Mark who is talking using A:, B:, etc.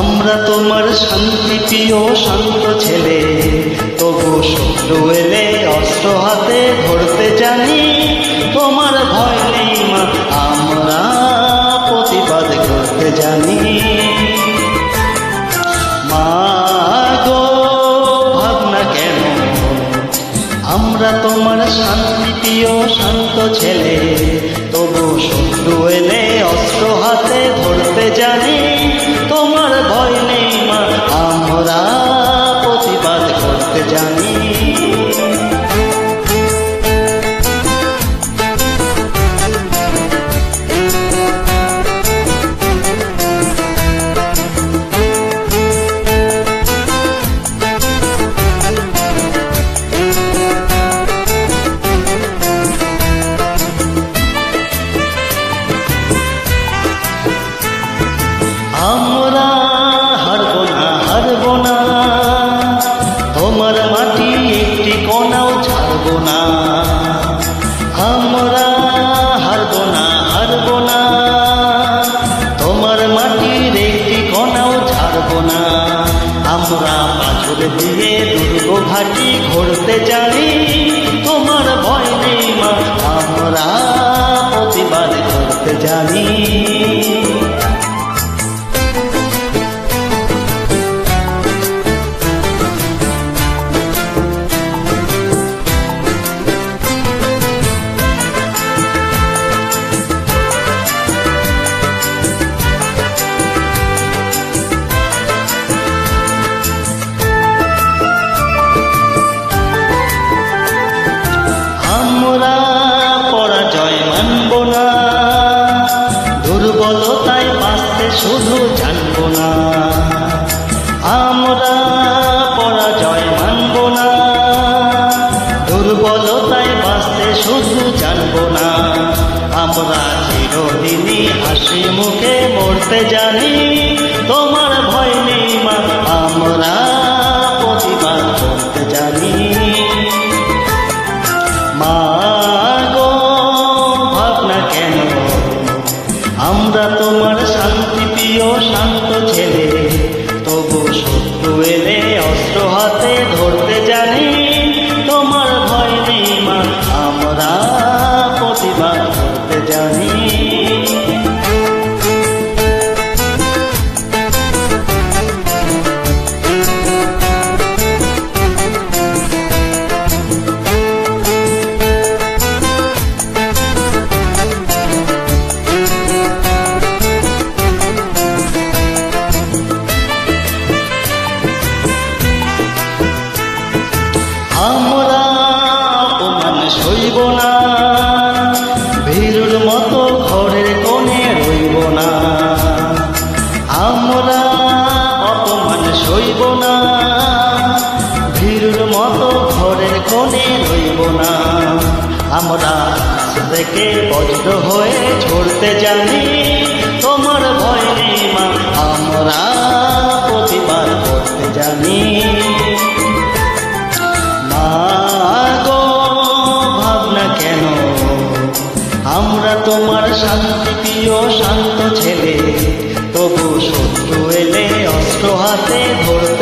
A: আমরা তোমার শান্তি প্রিয় শান্ত ছেলে, তবু শত্রু এলে অস্ত্র হাতে ধরতে জানি। তোমার ভয় নেই মা, আমরা প্রতিবাদ করতে জানি। মা গো ভাবনা কেন, আমরা তোমার শান্তি প্রিয় শান্ত ছেলে, তবু শত্রু এলে অস্ত্র হাতে ধরতে জানি। তোমার ভয় নেই মা, আমরা প্রতিবাদ করতে জানি। আমরা হারবো না, হারবো না, তোমার মাটি একটি কণাও ছাড়বো না। আমরা হারবো না, হারবো না, তোমার মাটির একটি কণাও ছাড়বো না। আমরা পাথর দিয়ে দুর্গ ঘাটি ঘুরতে জানি। তোমার ভয় নেই মা, আমরা প্রতিবাদ করতে জানি। আমরা পরাজয় মানব না, দুর্বলতায় বাঁচতে শুধু জানব না। আমরা পরাজয় মানব না, দুর্বলতায় বাঁচতে শুধু জানব না। আমরা চিরদিনই হাসি মুখে মরতে জানি। তোমার ভয় নেই মা, আমরা প্রতিবাদ করতে জানি। মা গো ভাবনা কেন, আমরা তোমার শান্তি প্রিয় শান্ত ছেলে, তবু শত্রু এলে অস্ত্র হাতে ধরতে জানি। তোমার ভয় নেই মা, আমরা প্রতিবাদ করতে জানি। আমরা অপমান সইব না, ভীরুর মতো ঘরের কোণে রইব না। আমরা অপমান সইব না, ভীরুর মতো ঘরের কোণে রইব না। আমরা থেকে বজ্র হয়ে ছড়তে জানি। তোমার ভয় নেই মা, আমরা প্রতিবাদ করতে জানি। মা গো ভাবনা কেন, আমরা তোমার শান্তি প্রিয় শান্ত ছেলে, তবু শত্রু এলে অস্ত্র হাতে ধরতে